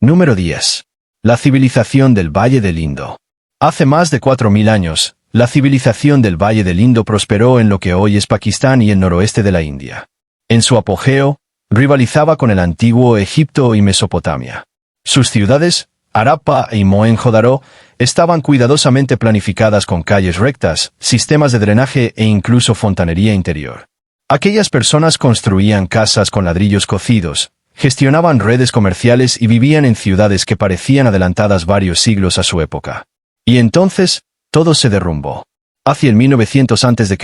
Número 10. La civilización del Valle del Indo. Hace más de 4000 años, la civilización del Valle del Indo prosperó en lo que hoy es Pakistán y el noroeste de la India. En su apogeo, rivalizaba con el antiguo Egipto y Mesopotamia. Sus ciudades, Harappa y Mohenjo-Daro, estaban cuidadosamente planificadas con calles rectas, sistemas de drenaje e incluso fontanería interior. Aquellas personas construían casas con ladrillos cocidos, gestionaban redes comerciales y vivían en ciudades que parecían adelantadas varios siglos a su época. Y entonces, todo se derrumbó. Hacia el 1900 a.C.,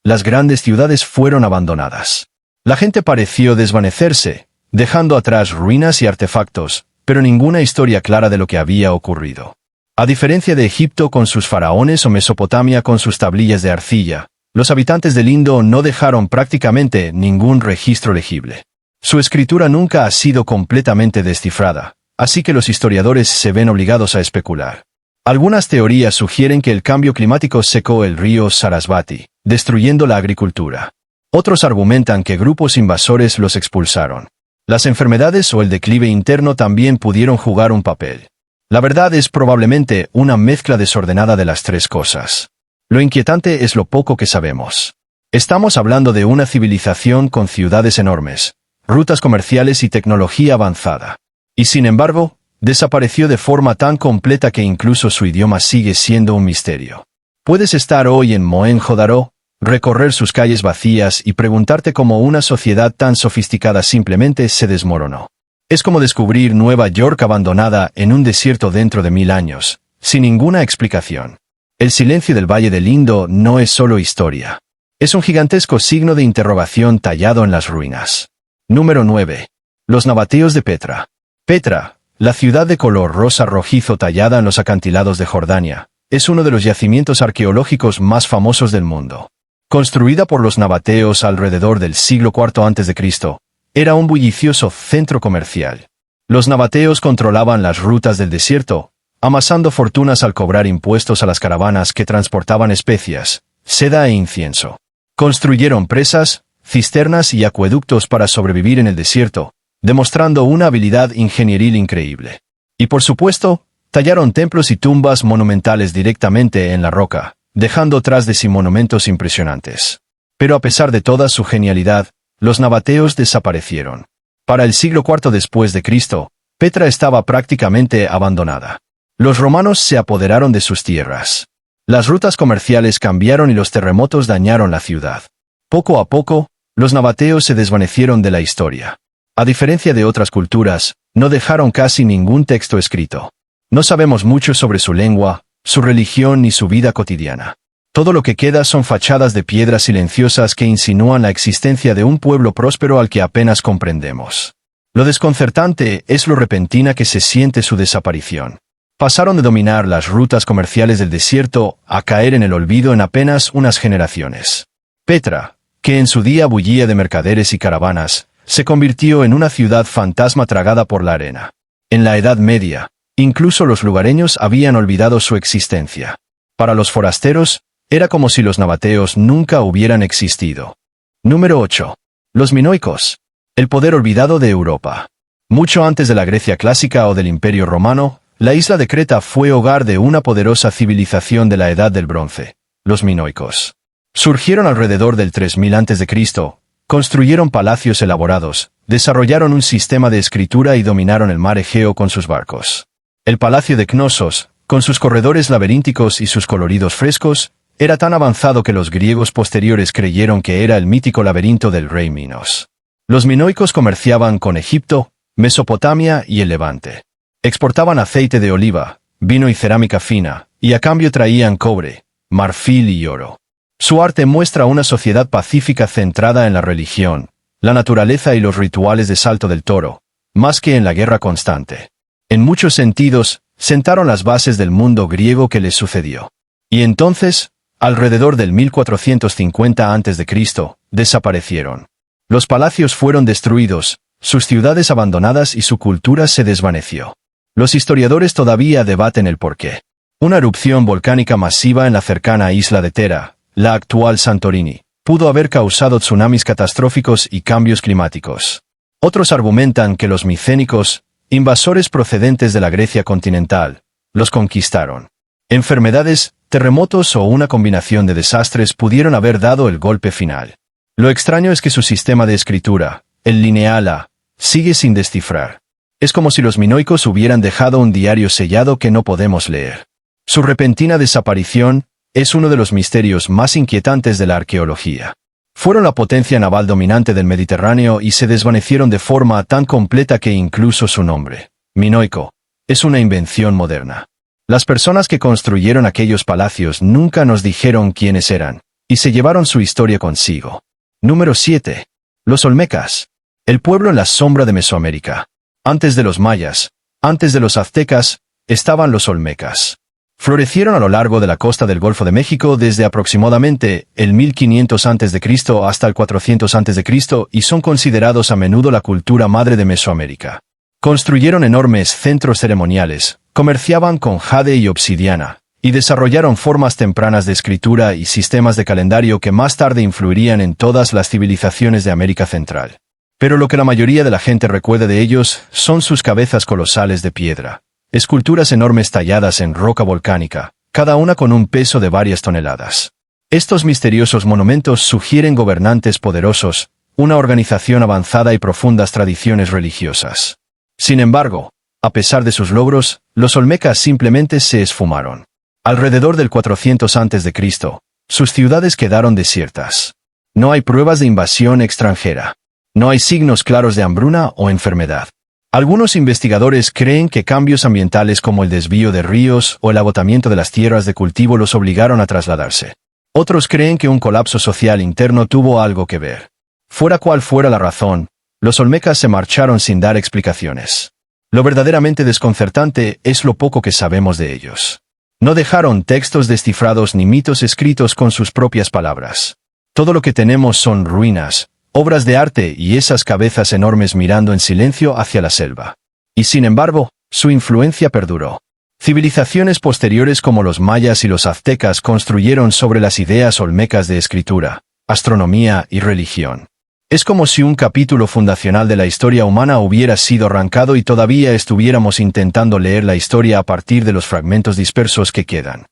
las grandes ciudades fueron abandonadas. La gente pareció desvanecerse, dejando atrás ruinas y artefactos, pero ninguna historia clara de lo que había ocurrido. A diferencia de Egipto con sus faraones o Mesopotamia con sus tablillas de arcilla, los habitantes del Indo no dejaron prácticamente ningún registro legible. Su escritura nunca ha sido completamente descifrada, así que los historiadores se ven obligados a especular. Algunas teorías sugieren que el cambio climático secó el río Sarasvati, destruyendo la agricultura. Otros argumentan que grupos invasores los expulsaron. Las enfermedades o el declive interno también pudieron jugar un papel. La verdad es probablemente una mezcla desordenada de las tres cosas. Lo inquietante es lo poco que sabemos. Estamos hablando de una civilización con ciudades enormes, rutas comerciales y tecnología avanzada. Y sin embargo, desapareció de forma tan completa que incluso su idioma sigue siendo un misterio. Puedes estar hoy en Mohenjo-Daro, recorrer sus calles vacías y preguntarte cómo una sociedad tan sofisticada simplemente se desmoronó. Es como descubrir Nueva York abandonada en un desierto dentro de 1000 años, sin ninguna explicación. El silencio del Valle del Indo no es solo historia. Es un gigantesco signo de interrogación tallado en las ruinas. Número 9. Los nabateos de Petra. Petra, la ciudad de color rosa rojizo tallada en los acantilados de Jordania, es uno de los yacimientos arqueológicos más famosos del mundo. Construida por los nabateos alrededor del siglo IV a.C., era un bullicioso centro comercial. Los nabateos controlaban las rutas del desierto, amasando fortunas al cobrar impuestos a las caravanas que transportaban especias, seda e incienso. Construyeron presas, cisternas y acueductos para sobrevivir en el desierto, demostrando una habilidad ingenieril increíble. Y por supuesto, tallaron templos y tumbas monumentales directamente en la roca, dejando tras de sí monumentos impresionantes. Pero a pesar de toda su genialidad, los nabateos desaparecieron. Para el siglo IV después de Cristo, Petra estaba prácticamente abandonada. Los romanos se apoderaron de sus tierras. Las rutas comerciales cambiaron y los terremotos dañaron la ciudad. Poco a poco, los nabateos se desvanecieron de la historia. A diferencia de otras culturas, no dejaron casi ningún texto escrito. No sabemos mucho sobre su lengua, su religión ni su vida cotidiana. Todo lo que queda son fachadas de piedra silenciosas que insinúan la existencia de un pueblo próspero al que apenas comprendemos. Lo desconcertante es lo repentina que se siente su desaparición. Pasaron de dominar las rutas comerciales del desierto a caer en el olvido en apenas unas generaciones. Petra, que en su día bullía de mercaderes y caravanas, se convirtió en una ciudad fantasma tragada por la arena. En la Edad Media, incluso los lugareños habían olvidado su existencia. Para los forasteros, era como si los nabateos nunca hubieran existido. Número 8. Los minoicos. El poder olvidado de Europa. Mucho antes de la Grecia clásica o del Imperio Romano, la isla de Creta fue hogar de una poderosa civilización de la Edad del Bronce, los minoicos. Surgieron alrededor del 3000 a.C., construyeron palacios elaborados, desarrollaron un sistema de escritura y dominaron el mar Egeo con sus barcos. El palacio de Cnosos, con sus corredores laberínticos y sus coloridos frescos, era tan avanzado que los griegos posteriores creyeron que era el mítico laberinto del rey Minos. Los minoicos comerciaban con Egipto, Mesopotamia y el Levante. Exportaban aceite de oliva, vino y cerámica fina, y a cambio traían cobre, marfil y oro. Su arte muestra una sociedad pacífica centrada en la religión, la naturaleza y los rituales de Salto del Toro, más que en la guerra constante. En muchos sentidos, sentaron las bases del mundo griego que les sucedió. Y entonces, alrededor del 1450 a.C., desaparecieron. Los palacios fueron destruidos, sus ciudades abandonadas y su cultura se desvaneció. Los historiadores todavía debaten el porqué. Una erupción volcánica masiva en la cercana isla de Thera, la actual Santorini, pudo haber causado tsunamis catastróficos y cambios climáticos. Otros argumentan que los micénicos, invasores procedentes de la Grecia continental, los conquistaron. Enfermedades, terremotos o una combinación de desastres pudieron haber dado el golpe final. Lo extraño es que su sistema de escritura, el lineal A, sigue sin descifrar. Es como si los minoicos hubieran dejado un diario sellado que no podemos leer. Su repentina desaparición es uno de los misterios más inquietantes de la arqueología. Fueron la potencia naval dominante del Mediterráneo y se desvanecieron de forma tan completa que incluso su nombre, minoico, es una invención moderna. Las personas que construyeron aquellos palacios nunca nos dijeron quiénes eran, y se llevaron su historia consigo. Número 7. Los olmecas. El pueblo en la sombra de Mesoamérica. Antes de los mayas, antes de los aztecas, estaban los olmecas. Florecieron a lo largo de la costa del Golfo de México desde aproximadamente el 1500 a.C. hasta el 400 a.C. y son considerados a menudo la cultura madre de Mesoamérica. Construyeron enormes centros ceremoniales, comerciaban con jade y obsidiana, y desarrollaron formas tempranas de escritura y sistemas de calendario que más tarde influirían en todas las civilizaciones de América Central. Pero lo que la mayoría de la gente recuerda de ellos son sus cabezas colosales de piedra, esculturas enormes talladas en roca volcánica, cada una con un peso de varias toneladas. Estos misteriosos monumentos sugieren gobernantes poderosos, una organización avanzada y profundas tradiciones religiosas. Sin embargo, a pesar de sus logros, los olmecas simplemente se esfumaron. Alrededor del 400 a.C., sus ciudades quedaron desiertas. No hay pruebas de invasión extranjera. No hay signos claros de hambruna o enfermedad. Algunos investigadores creen que cambios ambientales como el desvío de ríos o el agotamiento de las tierras de cultivo los obligaron a trasladarse. Otros creen que un colapso social interno tuvo algo que ver. Fuera cual fuera la razón, los olmecas se marcharon sin dar explicaciones. Lo verdaderamente desconcertante es lo poco que sabemos de ellos. No dejaron textos descifrados ni mitos escritos con sus propias palabras. Todo lo que tenemos son ruinas, obras de arte y esas cabezas enormes mirando en silencio hacia la selva. Y sin embargo, su influencia perduró. Civilizaciones posteriores como los mayas y los aztecas construyeron sobre las ideas olmecas de escritura, astronomía y religión. Es como si un capítulo fundacional de la historia humana hubiera sido arrancado y todavía estuviéramos intentando leer la historia a partir de los fragmentos dispersos que quedan.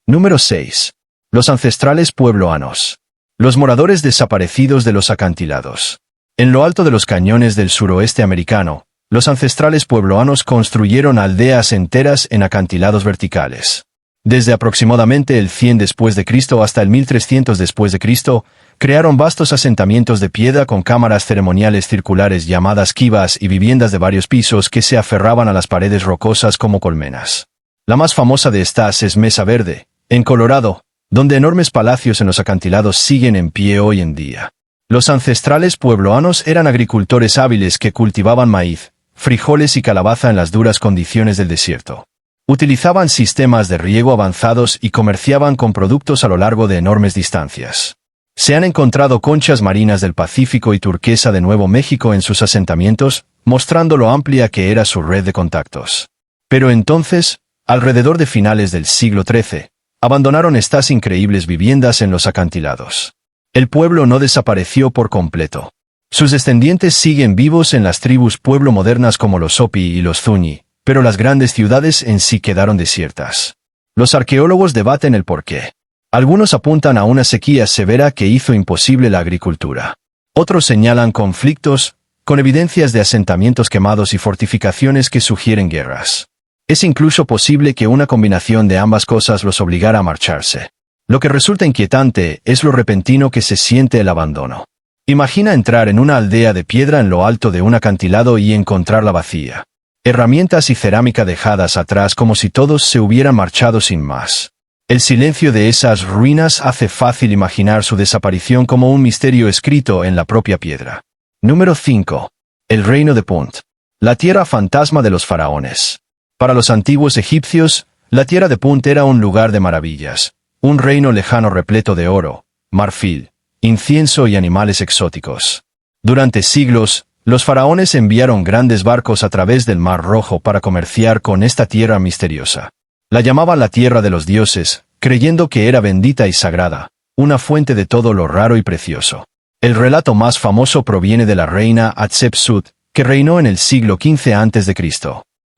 Número 6. Los ancestrales puebloanos. Los moradores desaparecidos de los acantilados. En lo alto de los cañones del suroeste americano, los ancestrales puebloanos construyeron aldeas enteras en acantilados verticales. Desde aproximadamente el 100 después de Cristo hasta el 1300 después de Cristo, crearon vastos asentamientos de piedra con cámaras ceremoniales circulares llamadas kivas y viviendas de varios pisos que se aferraban a las paredes rocosas como colmenas. La más famosa de estas es Mesa Verde, en Colorado, donde enormes palacios en los acantilados siguen en pie hoy en día. Los ancestrales puebloanos eran agricultores hábiles que cultivaban maíz, frijoles y calabaza en las duras condiciones del desierto. Utilizaban sistemas de riego avanzados y comerciaban con productos a lo largo de enormes distancias. Se han encontrado conchas marinas del Pacífico y turquesa de Nuevo México en sus asentamientos, mostrando lo amplia que era su red de contactos. Pero entonces, alrededor de finales del siglo XIII, abandonaron estas increíbles viviendas en los acantilados. El pueblo no desapareció por completo. Sus descendientes siguen vivos en las tribus pueblo modernas como los Hopi y los Zuni, pero las grandes ciudades en sí quedaron desiertas. Los arqueólogos debaten el porqué. Algunos apuntan a una sequía severa que hizo imposible la agricultura. Otros señalan conflictos, con evidencias de asentamientos quemados y fortificaciones que sugieren guerras. Es incluso posible que una combinación de ambas cosas los obligara a marcharse. Lo que resulta inquietante es lo repentino que se siente el abandono. Imagina entrar en una aldea de piedra en lo alto de un acantilado y encontrarla vacía. Herramientas y cerámica dejadas atrás como si todos se hubieran marchado sin más. El silencio de esas ruinas hace fácil imaginar su desaparición como un misterio escrito en la propia piedra. Número 5. El reino de Punt. La tierra fantasma de los faraones. Para los antiguos egipcios, la tierra de Punt era un lugar de maravillas, un reino lejano repleto de oro, marfil, incienso y animales exóticos. Durante siglos, los faraones enviaron grandes barcos a través del Mar Rojo para comerciar con esta tierra misteriosa. La llamaban la tierra de los dioses, creyendo que era bendita y sagrada, una fuente de todo lo raro y precioso. El relato más famoso proviene de la reina Hatshepsut, que reinó en el siglo XV a.C.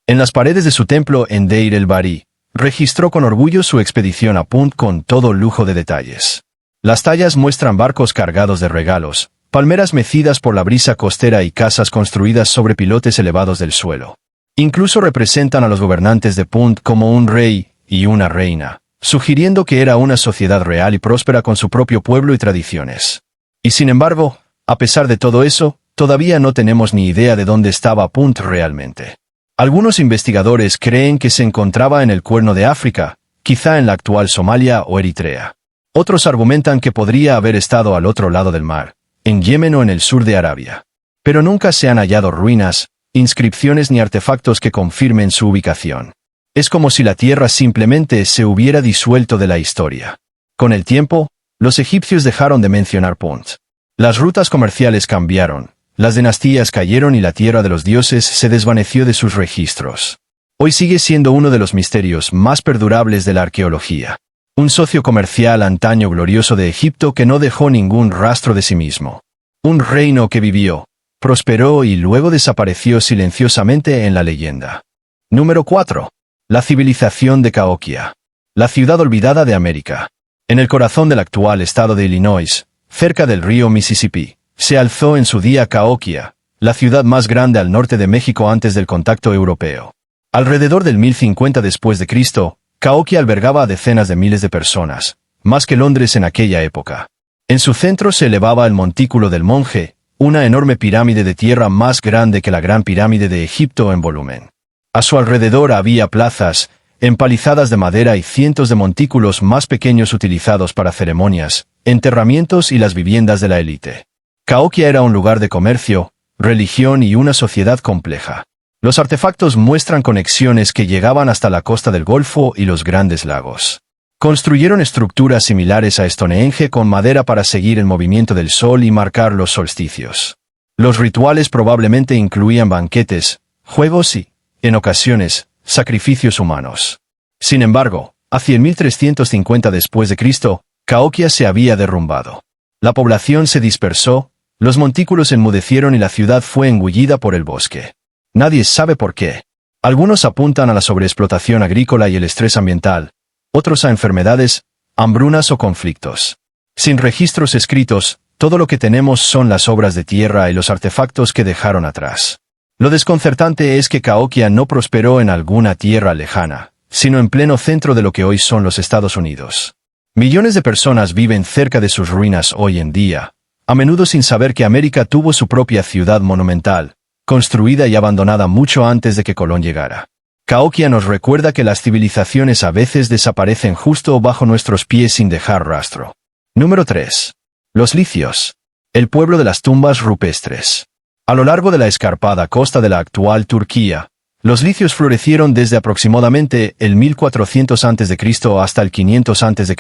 En las paredes de su templo en Deir el-Bahari, registró con orgullo su expedición a Punt con todo lujo de detalles. Las tallas muestran barcos cargados de regalos, palmeras mecidas por la brisa costera y casas construidas sobre pilotes elevados del suelo. Incluso representan a los gobernantes de Punt como un rey y una reina, sugiriendo que era una sociedad real y próspera con su propio pueblo y tradiciones. Y sin embargo, a pesar de todo eso, todavía no tenemos ni idea de dónde estaba Punt realmente. Algunos investigadores creen que se encontraba en el Cuerno de África, quizá en la actual Somalia o Eritrea. Otros argumentan que podría haber estado al otro lado del mar, en Yemen o en el sur de Arabia. Pero nunca se han hallado ruinas, inscripciones ni artefactos que confirmen su ubicación. Es como si la tierra simplemente se hubiera disuelto de la historia. Con el tiempo, los egipcios dejaron de mencionar Punt. Las rutas comerciales cambiaron, las dinastías cayeron y la tierra de los dioses se desvaneció de sus registros. Hoy sigue siendo uno de los misterios más perdurables de la arqueología. Un socio comercial antaño glorioso de Egipto que no dejó ningún rastro de sí mismo. Un reino que vivió, prosperó y luego desapareció silenciosamente en la leyenda. Número 4. La civilización de Cahokia. La ciudad olvidada de América. En el corazón del actual estado de Illinois, cerca del río Mississippi, se alzó en su día Cahokia, la ciudad más grande al norte de México antes del contacto europeo. Alrededor del 1050 después de Cristo, Cahokia albergaba a decenas de miles de personas, más que Londres en aquella época. En su centro se elevaba el Montículo del Monje, una enorme pirámide de tierra más grande que la Gran Pirámide de Egipto en volumen. A su alrededor había plazas, empalizadas de madera y cientos de montículos más pequeños utilizados para ceremonias, enterramientos y las viviendas de la élite. Cahokia era un lugar de comercio, religión y una sociedad compleja. Los artefactos muestran conexiones que llegaban hasta la costa del Golfo y los Grandes Lagos. Construyeron estructuras similares a Stonehenge con madera para seguir el movimiento del sol y marcar los solsticios. Los rituales probablemente incluían banquetes, juegos y, en ocasiones, sacrificios humanos. Sin embargo, hacia el 1350 después de Cristo, Cahokia se había derrumbado. La población se dispersó, los montículos enmudecieron y la ciudad fue engullida por el bosque. Nadie sabe por qué. Algunos apuntan a la sobreexplotación agrícola y el estrés ambiental, otros a enfermedades, hambrunas o conflictos. Sin registros escritos, todo lo que tenemos son las obras de tierra y los artefactos que dejaron atrás. Lo desconcertante es que Cahokia no prosperó en alguna tierra lejana, sino en pleno centro de lo que hoy son los Estados Unidos. Millones de personas viven cerca de sus ruinas hoy en día, a menudo sin saber que América tuvo su propia ciudad monumental, construida y abandonada mucho antes de que Colón llegara. Cahokia nos recuerda que las civilizaciones a veces desaparecen justo bajo nuestros pies sin dejar rastro. Número 3. Los licios. El pueblo de las tumbas rupestres. A lo largo de la escarpada costa de la actual Turquía, los licios florecieron desde aproximadamente el 1400 a.C. hasta el 500 a.C.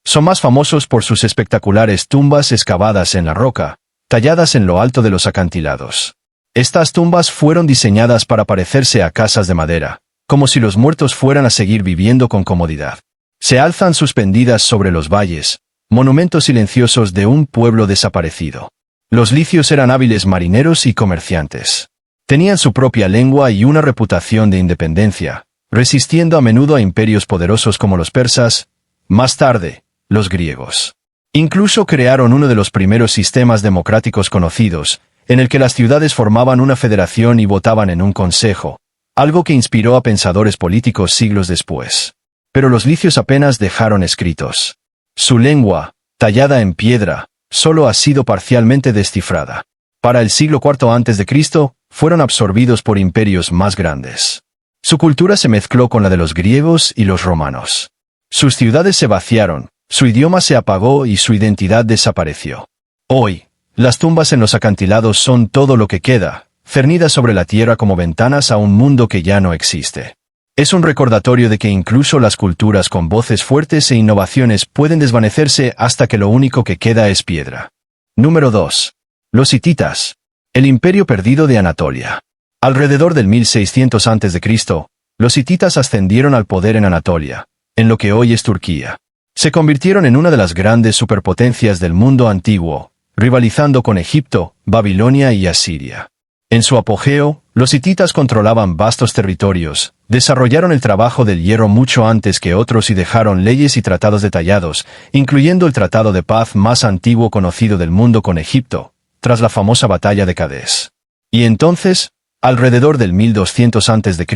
Son más famosos por sus espectaculares tumbas excavadas en la roca, talladas en lo alto de los acantilados. Estas tumbas fueron diseñadas para parecerse a casas de madera, como si los muertos fueran a seguir viviendo con comodidad. Se alzan suspendidas sobre los valles, monumentos silenciosos de un pueblo desaparecido. Los licios eran hábiles marineros y comerciantes. Tenían su propia lengua y una reputación de independencia, resistiendo a menudo a imperios poderosos como los persas, más tarde, los griegos. Incluso crearon uno de los primeros sistemas democráticos conocidos, en el que las ciudades formaban una federación y votaban en un consejo, algo que inspiró a pensadores políticos siglos después. Pero los licios apenas dejaron escritos. Su lengua, tallada en piedra, solo ha sido parcialmente descifrada. Para el siglo IV a.C., fueron absorbidos por imperios más grandes. Su cultura se mezcló con la de los griegos y los romanos. Sus ciudades se vaciaron, su idioma se apagó y su identidad desapareció. Hoy, las tumbas en los acantilados son todo lo que queda, cernidas sobre la tierra como ventanas a un mundo que ya no existe. Es un recordatorio de que incluso las culturas con voces fuertes e innovaciones pueden desvanecerse hasta que lo único que queda es piedra. Número 2. Los hititas. El imperio perdido de Anatolia. Alrededor del 1600 a.C., los hititas ascendieron al poder en Anatolia, en lo que hoy es Turquía. Se convirtieron en una de las grandes superpotencias del mundo antiguo, rivalizando con Egipto, Babilonia y Asiria. En su apogeo, los hititas controlaban vastos territorios, desarrollaron el trabajo del hierro mucho antes que otros y dejaron leyes y tratados detallados, incluyendo el tratado de paz más antiguo conocido del mundo con Egipto, tras la famosa batalla de Cadés. Y entonces, alrededor del 1200 a.C.,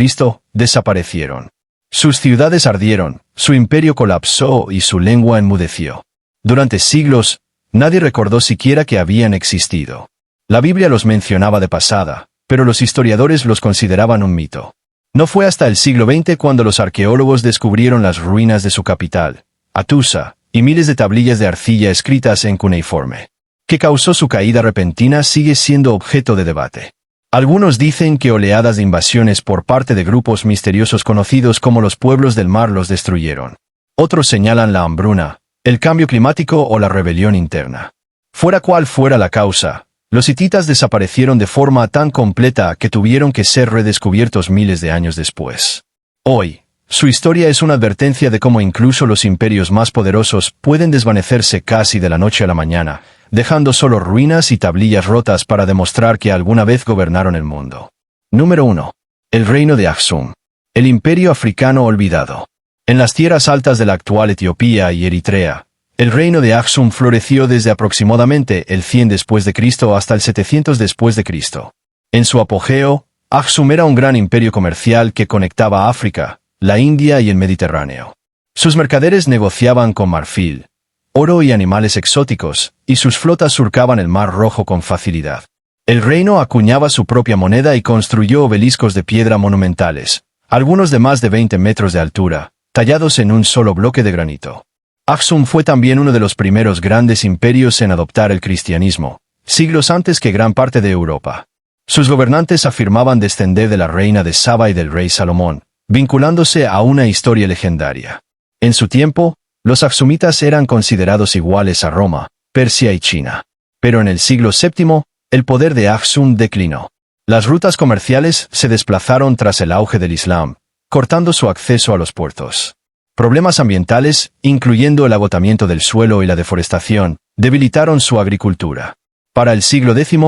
desaparecieron. Sus ciudades ardieron, su imperio colapsó y su lengua enmudeció. Durante siglos, nadie recordó siquiera que habían existido. La Biblia los mencionaba de pasada, pero los historiadores los consideraban un mito. No fue hasta el siglo XX cuando los arqueólogos descubrieron las ruinas de su capital, Hattusa, y miles de tablillas de arcilla escritas en cuneiforme. ¿Qué causó su caída repentina sigue siendo objeto de debate? Algunos dicen que oleadas de invasiones por parte de grupos misteriosos conocidos como los pueblos del mar los destruyeron. Otros señalan la hambruna, el cambio climático o la rebelión interna. Fuera cual fuera la causa, los hititas desaparecieron de forma tan completa que tuvieron que ser redescubiertos miles de años después. Hoy, su historia es una advertencia de cómo incluso los imperios más poderosos pueden desvanecerse casi de la noche a la mañana, dejando solo ruinas y tablillas rotas para demostrar que alguna vez gobernaron el mundo. Número 1. El reino de Aksum. El imperio africano olvidado. En las tierras altas de la actual Etiopía y Eritrea, el reino de Aksum floreció desde aproximadamente el 100 después de Cristo hasta el 700 después de Cristo. En su apogeo, Aksum era un gran imperio comercial que conectaba África, la India y el Mediterráneo. Sus mercaderes negociaban con marfil, oro y animales exóticos, y sus flotas surcaban el Mar Rojo con facilidad. El reino acuñaba su propia moneda y construyó obeliscos de piedra monumentales, algunos de más de 20 metros de altura, tallados en un solo bloque de granito. Aksum fue también uno de los primeros grandes imperios en adoptar el cristianismo, siglos antes que gran parte de Europa. Sus gobernantes afirmaban descender de la reina de Saba y del rey Salomón, vinculándose a una historia legendaria. En su tiempo, los aksumitas eran considerados iguales a Roma, Persia y China. Pero en el siglo VII, el poder de Aksum declinó. Las rutas comerciales se desplazaron tras el auge del Islam, cortando su acceso a los puertos. Problemas ambientales, incluyendo el agotamiento del suelo y la deforestación, debilitaron su agricultura. Para el siglo X,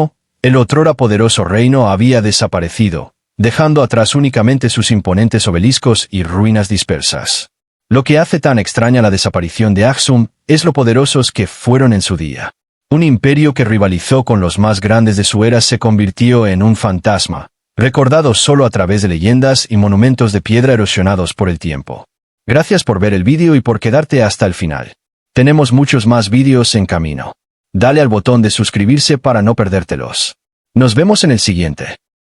el otrora poderoso reino había desaparecido, dejando atrás únicamente sus imponentes obeliscos y ruinas dispersas. Lo que hace tan extraña la desaparición de Aksum es lo poderosos que fueron en su día. Un imperio que rivalizó con los más grandes de su era se convirtió en un fantasma, recordado solo a través de leyendas y monumentos de piedra erosionados por el tiempo. Gracias por ver el vídeo y por quedarte hasta el final. Tenemos muchos más vídeos en camino. Dale al botón de suscribirse para no perdértelos. Nos vemos en el siguiente.